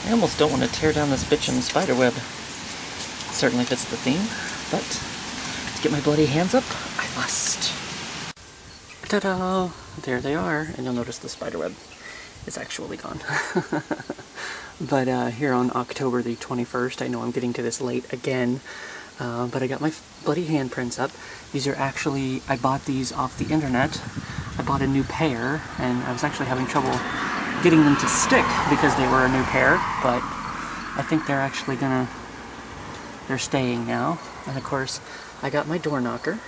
I almost don't want to tear down this bitch in the spider web. It certainly fits the theme, but to get my bloody hands up, I must. Ta-da! There they are, and you'll notice the spider web is actually gone. But here on October the 21st, I know I'm getting to this late again, but I got my bloody handprints up. These are actually, I bought these off the internet. I bought a new pair, and I was actually having trouble getting them to stick because they were a new pair, but I think they're actually they're staying now. And of course, I got my door knocker,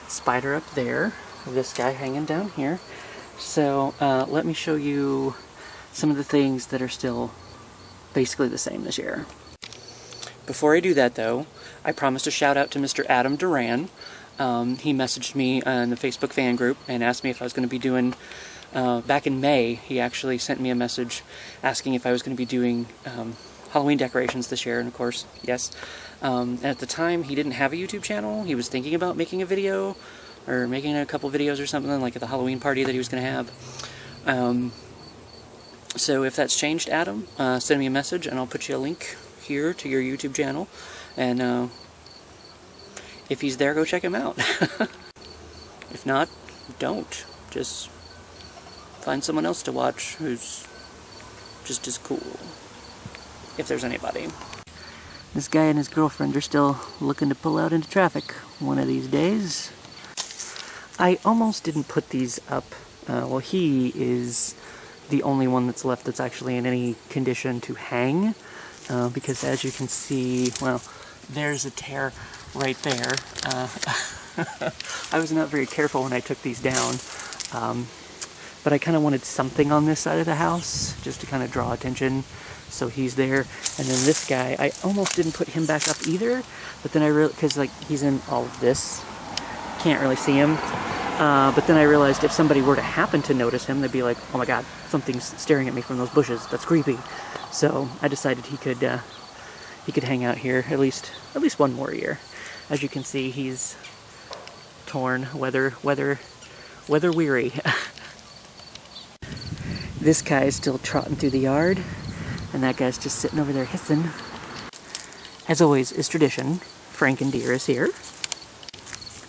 spider up there, this guy hanging down here. So let me show you some of the things that are still basically the same this year. Before I do that though, I promised a shout out to Mr. Adam Duran. He messaged me in the Facebook fan group and asked me if I was going to be doing, back in May, he actually sent me a message asking if I was going to be doing Halloween decorations this year, and of course, yes. At the time, he didn't have a YouTube channel. He was thinking about making a video, or making a couple videos or something, like at the Halloween party that he was going to have. So if that's changed, Adam, send me a message and I'll put you a link here to your YouTube channel. And if he's there, go check him out. If not, don't. Just find someone else to watch who's just as cool. If there's anybody. This guy and his girlfriend are still looking to pull out into traffic one of these days. I almost didn't put these up. Well, he is the only one that's left that's actually in any condition to hang. Because as you can see, well, there's a tear right there. I was not very careful when I took these down. But I kind of wanted something on this side of the house, just to kind of draw attention. So he's there. And then this guy, I almost didn't put him back up either. But then I realized, because like he's in all of this, can't really see him. But then I realized if somebody were to happen to notice him, they'd be like, oh my god, something's staring at me from those bushes. That's creepy. So I decided he could hang out here at least one more year. As you can see, he's torn, weather weary. This guy is still trotting through the yard, and that guy's just sitting over there hissing. As always is tradition, Frankendeer is here.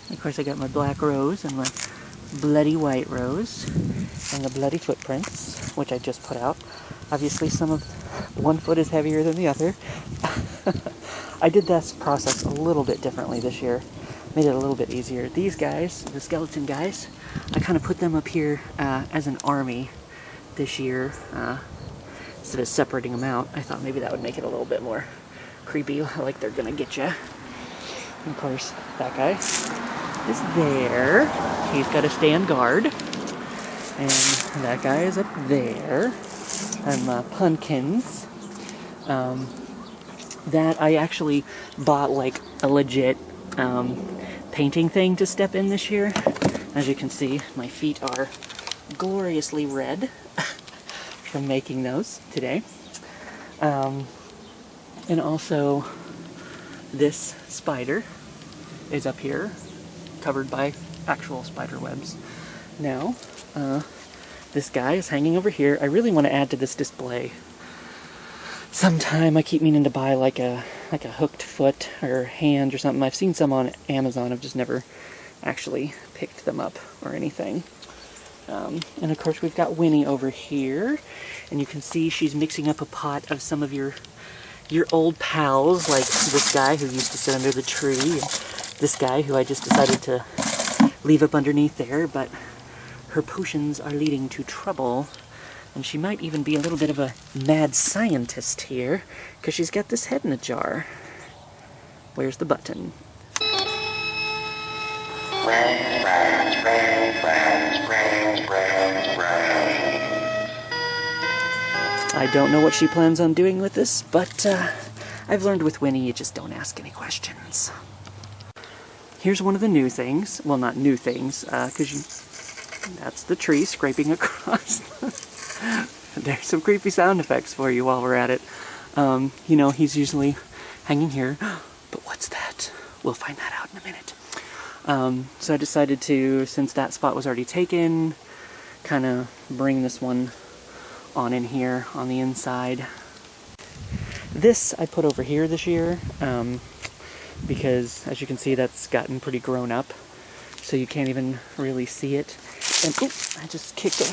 Of course, I got my black rose and my bloody white rose and the bloody footprints, which I just put out. Obviously, one foot is heavier than the other. I did this process a little bit differently this year. Made it a little bit easier. These guys, the skeleton guys, I kind of put them up here as an army this year. Instead of separating them out, I thought maybe that would make it a little bit more creepy, like they're gonna get you. And of course, that guy is there. He's got to stand guard. And that guy is up there. And pumpkins. That I actually bought like a legit painting thing to step in this year. As you can see, my feet are gloriously red from making those today. And also, this spider is up here, covered by actual spider webs. Now, this guy is hanging over here. I really want to add to this display sometime. I keep meaning to buy like a hooked foot or hand or something. I've seen some on Amazon. I've just never actually picked them up or anything. And of course we've got Winnie over here, and you can see she's mixing up a pot of some of your old pals, like this guy who used to sit under the tree, and this guy who I just decided to leave up underneath there, but her potions are leading to trouble, and she might even be a little bit of a mad scientist here, because she's got this head in a jar. Where's the button? I don't know what she plans on doing with this, but I've learned with Winnie, you just don't ask any questions. Here's one of the new things. Well, not new things, because that's the tree scraping across. There's some creepy sound effects for you while we're at it. You know, he's usually hanging here. But what's that? We'll find that out in a minute. So I decided to, since that spot was already taken, kind of bring this one on in here on the inside. This I put over here this year because, as you can see, that's gotten pretty grown up, so you can't even really see it. And oops, I just kicked it.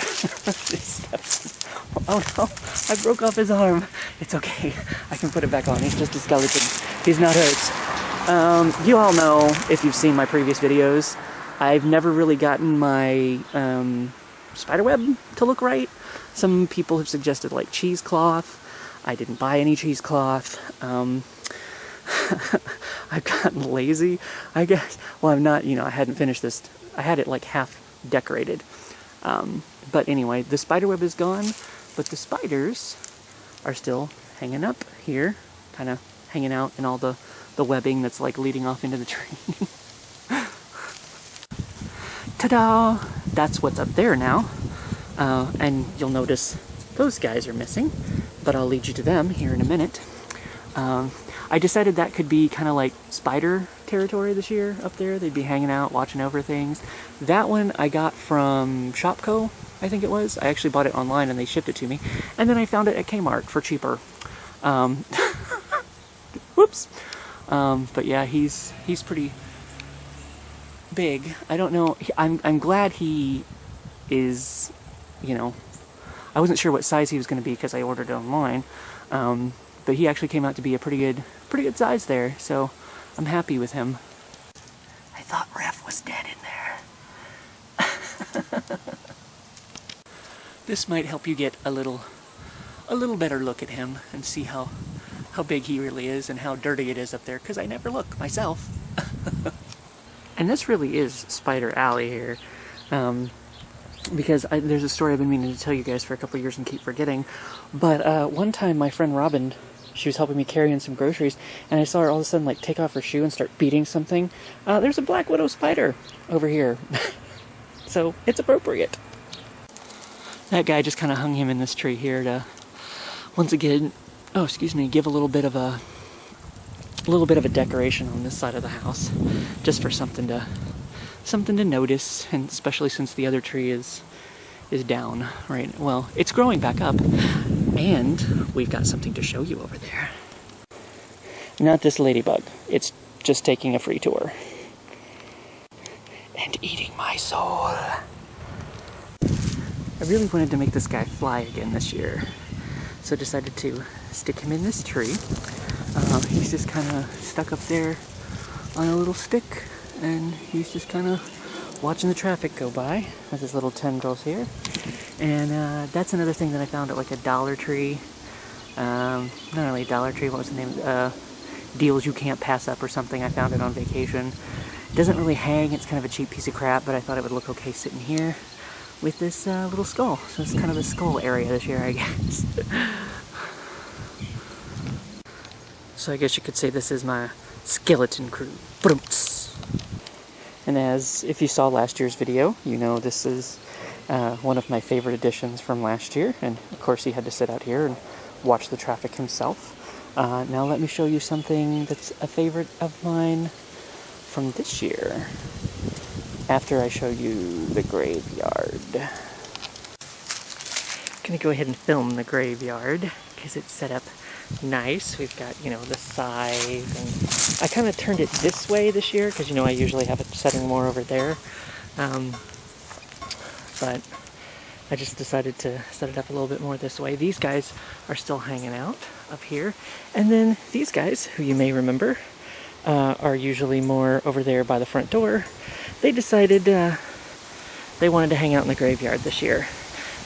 Oh no, I broke off his arm. It's okay, I can put it back on. He's just a skeleton. He's not hurt. You all know, if you've seen my previous videos, I've never really gotten my spiderweb to look right. Some people have suggested like cheesecloth. I didn't buy any cheesecloth. I've gotten lazy, I guess. Well, I'm not, I hadn't finished this. I had it like half decorated. But anyway, the spiderweb is gone, but the spiders are still hanging up here, kind of hanging out in all the webbing that's like leading off into the tree. Ta-da! That's what's up there now. And you'll notice those guys are missing, but I'll lead you to them here in a minute. I decided that could be kind of like spider territory this year up there. They'd be hanging out, watching over things. That one I got from Shopco, I think it was. I actually bought it online and they shipped it to me. And then I found it at Kmart for cheaper. Whoops. But yeah, he's pretty big. I don't know. I'm glad he is, I wasn't sure what size he was going to be because I ordered it online. But he actually came out to be a pretty good size there, so I'm happy with him. I thought Ref was dead in there. This might help you get a little better look at him and see how big he really is and how dirty it is up there, because I never look myself. And this really is Spider Alley here. Because there's a story I've been meaning to tell you guys for a couple of years and keep forgetting. But one time my friend Robin, she was helping me carry in some groceries, and I saw her all of a sudden like take off her shoe and start beating something. There's a black widow spider over here. So it's appropriate. That guy just kind of hung him in this tree here to, once again, give a little bit of a decoration on this side of the house, just for something to notice, and especially since the other tree is down, right? Well, it's growing back up, and we've got something to show you over there. Not this ladybug. It's just taking a free tour. And eating my soul. I really wanted to make this guy fly again this year, so I decided to stick him in this tree. He's just kind of stuck up there on a little stick, and he's just kind of watching the traffic go by with his little tendrils here. And that's another thing that I found at like a Dollar Tree. Not really a Dollar Tree, what was the name? Deals You Can't Pass Up or something. I found it on vacation. It doesn't really hang, it's kind of a cheap piece of crap, but I thought it would look okay sitting here with this little skull. So it's kind of a skull area this year, I guess. So I guess you could say this is my skeleton crew. And as if you saw last year's video, you know this is one of my favorite additions from last year. And of course he had to sit out here and watch the traffic himself. Now let me show you something that's a favorite of mine from this year, after I show you the graveyard. I'm gonna go ahead and film the graveyard because it's set up nice. We've got, the scythe, and I kind of turned it this way this year because, I usually have it setting more over there. But I just decided to set it up a little bit more this way. These guys are still hanging out up here. And then these guys, who you may remember, are usually more over there by the front door. They decided they wanted to hang out in the graveyard this year.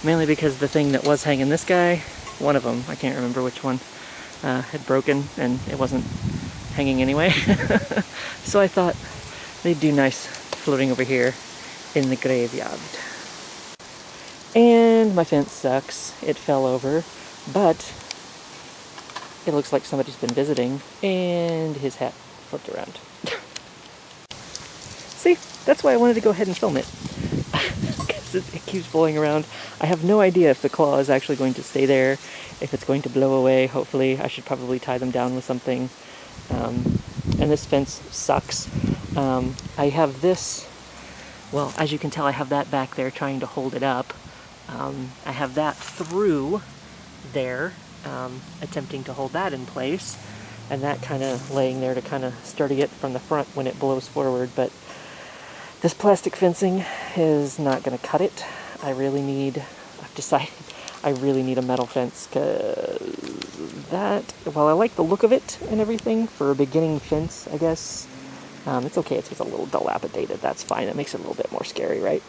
Mainly because the thing that was hanging this guy, one of them, I can't remember which one, had broken and it wasn't hanging anyway. So I thought they'd do nice floating over here in the graveyard. And my fence sucks. It fell over, but it looks like somebody's been visiting and his hat flipped around. See, that's why I wanted to go ahead and film it. Because it keeps blowing around. I have no idea if the claw is actually going to stay there, if it's going to blow away. Hopefully, I should probably tie them down with something. And this fence sucks. I have this, well, as you can tell, I have that back there trying to hold it up. I have that through there, attempting to hold that in place, and that kind of laying there to kind of sturdy it from the front when it blows forward. But this plastic fencing is not going to cut it. I've decided I really need a metal fence, because that, while I like the look of it and everything for a beginning fence, I guess, it's okay. It's a little dilapidated. That's fine. It makes it a little bit more scary, right?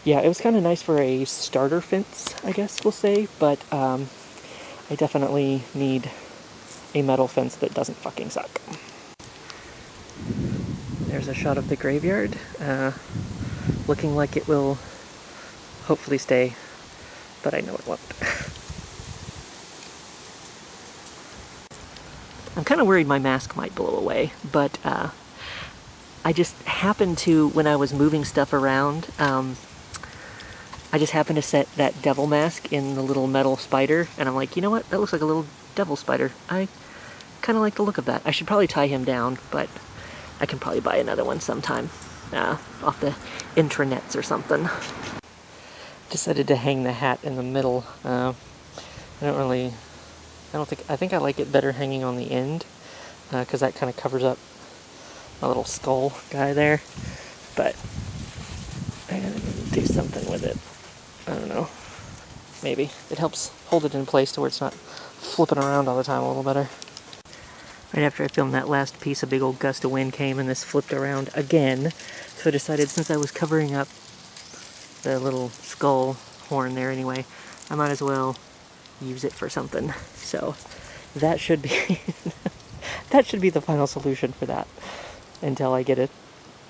Yeah, it was kind of nice for a starter fence, I guess we'll say, but I definitely need a metal fence that doesn't fucking suck. There's a shot of the graveyard, looking like it will hopefully stay, but I know it won't. I'm kind of worried my mask might blow away, but I just happened to, when I was moving stuff around, I just happened to set that devil mask in the little metal spider, and I'm like, you know what, that looks like a little devil spider. I kind of like the look of that. I should probably tie him down, but I can probably buy another one sometime, off the intranets or something. Decided to hang the hat in the middle. I think I like it better hanging on the end, because that kind of covers up my little skull guy there, but I'm gonna do something with it. I don't know. Maybe. It helps hold it in place to where it's not flipping around all the time a little better. Right after I filmed that last piece, a big old gust of wind came and this flipped around again. So I decided, since I was covering up the little skull horn there anyway, I might as well use it for something. So that should be that should be the final solution for that, until I get a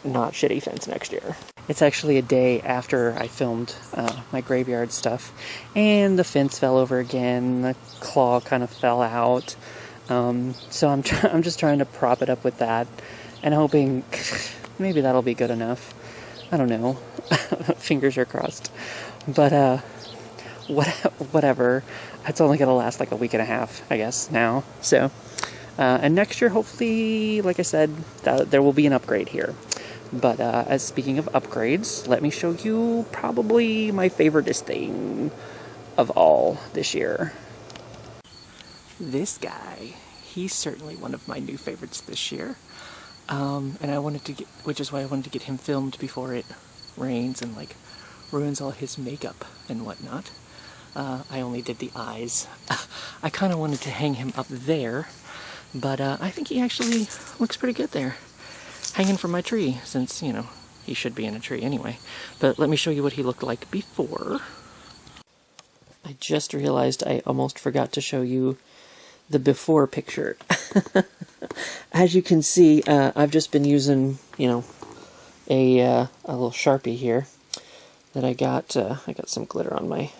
not shitty fence next year. It's actually a day after I filmed my graveyard stuff, and the fence fell over again, the claw kind of fell out, so I'm just trying to prop it up with that, and hoping maybe that'll be good enough. I don't know. Fingers are crossed. But, whatever. It's only gonna last like a week and a half, I guess, now. So, and next year, hopefully, like I said, there will be an upgrade here. But, as speaking of upgrades, let me show you probably my favoriteest thing of all this year. This guy. He's certainly one of my new favorites this year. And which is why I wanted to get him filmed before it rains and, like, ruins all his makeup and whatnot. I only did the eyes. I kind of wanted to hang him up there, but I think he actually looks pretty good there, hanging from my tree, since, you know, he should be in a tree anyway. But let me show you what he looked like before. I just realized I almost forgot to show you the before picture. As you can see, I've just been using, you know, a little Sharpie here that I got some glitter on my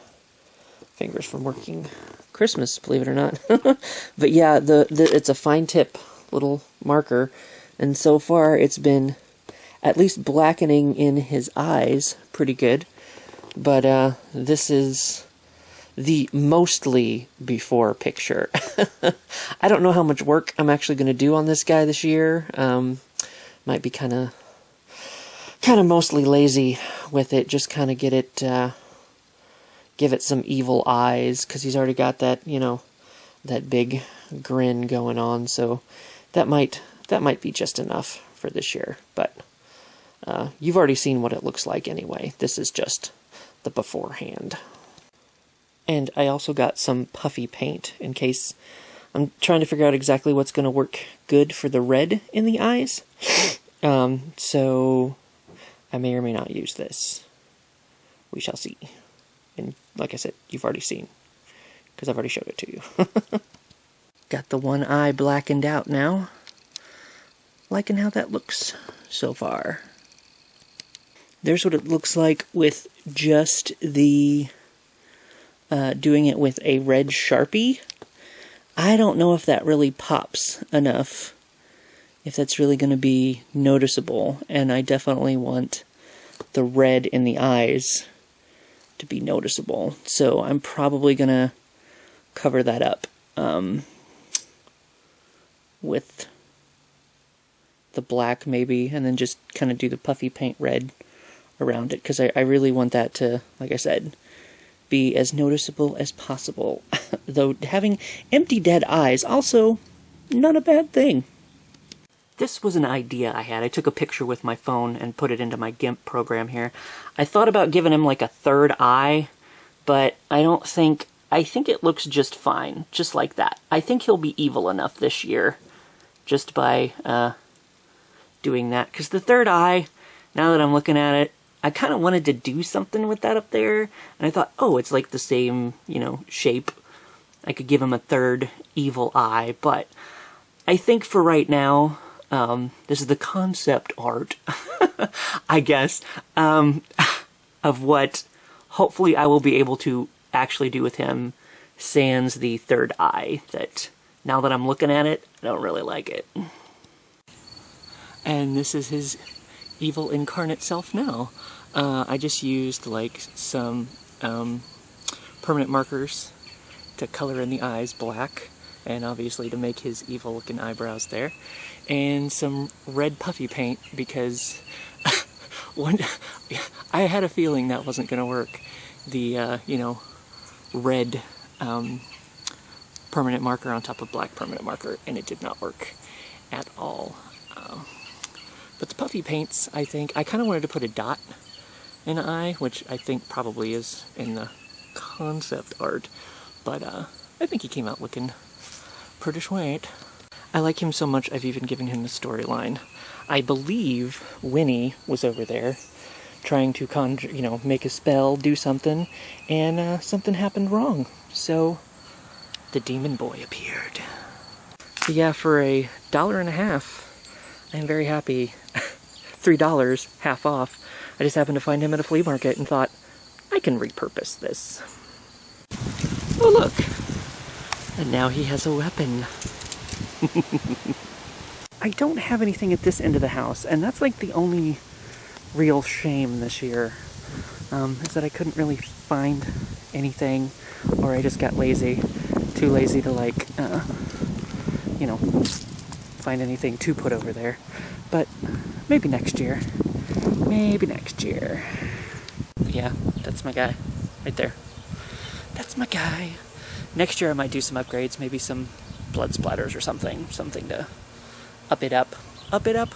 fingers from working Christmas, believe it or not. But yeah, it's a fine tip little marker, and so far it's been at least blackening in his eyes pretty good. But this is the mostly before picture. I don't know how much work I'm actually going to do on this guy this year. Might be kind of mostly lazy with it, just kind of give it some evil eyes, because he's already got that, you know, that big grin going on, so that might be just enough for this year. But you've already seen what it looks like anyway. This is just the beforehand. And I also got some puffy paint, in case I'm trying to figure out exactly what's going to work good for the red in the eyes. So I may or may not use this. We shall see. And like I said, you've already seen, because I've already showed it to you. Got the one eye blackened out now. Liking how that looks so far. There's what it looks like with just the doing it with a red Sharpie. I don't know if that really pops enough, if that's really going to be noticeable, and I definitely want the red in the eyes to be noticeable, so I'm probably going to cover that up with the black maybe, and then just kind of do the puffy paint red around it, because I really want that to, like I said, be as noticeable as possible. Though having empty dead eyes, also not a bad thing. This was an idea I had. I took a picture with my phone and put it into my GIMP program here. I thought about giving him like a third eye, but I think it looks just fine, just like that. I think he'll be evil enough this year, just by doing that. Because the third eye, now that I'm looking at it, I kind of wanted to do something with that up there, and I thought, oh, it's like the same, you know, shape. I could give him a third evil eye, but I think for right now, this is the concept art, I guess, of what hopefully I will be able to actually do with him, sans the third eye, that now that I'm looking at it, I don't really like it. And this is his evil incarnate self now. I just used like some permanent markers to color in the eyes black, and obviously to make his evil looking eyebrows there, and some red puffy paint because I had a feeling that wasn't going to work. The you know, red permanent marker on top of black permanent marker, and it did not work at all. But the puffy paints, I think, I kind of wanted to put a dot in an eye, which I think probably is in the concept art, but I think he came out looking pretty sweet. I like him so much I've even given him the storyline. I believe Winnie was over there trying to conjure, you know, make a spell, do something, and something happened wrong. So the demon boy appeared. So yeah, for $1.50, I am very happy. $3, half off. I just happened to find him at a flea market and thought, I can repurpose this. Oh look! And now he has a weapon. I don't have anything at this end of the house, and that's like the only real shame this year, is that I couldn't really find anything, or I just got lazy. Too lazy to like, you know, find anything to put over there. But maybe next year. Maybe next year. Yeah, that's my guy. Right there. That's my guy. Next year I might do some upgrades, maybe some blood splatters or something. Something to up it up. Up it up.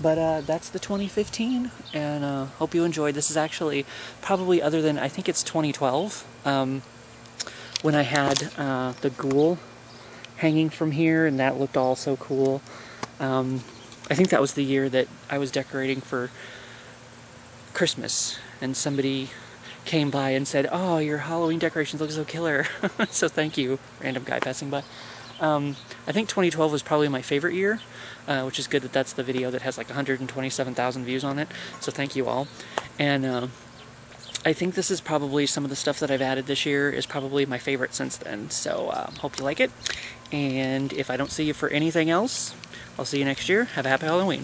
But that's the 2015, and hope you enjoyed. This is actually probably, other than, I think it's 2012, when I had the ghoul hanging from here, and that looked all so cool. I think that was the year that I was decorating for Christmas, and somebody came by and said, oh, your Halloween decorations look so killer. So thank you, random guy passing by. I think 2012 was probably my favorite year, which is good that that's the video that has like 127,000 views on it, so thank you all. And I think this is probably some of the stuff that I've added this year is probably my favorite since then, so hope you like it. And if I don't see you for anything else, I'll see you next year. Have a happy Halloween.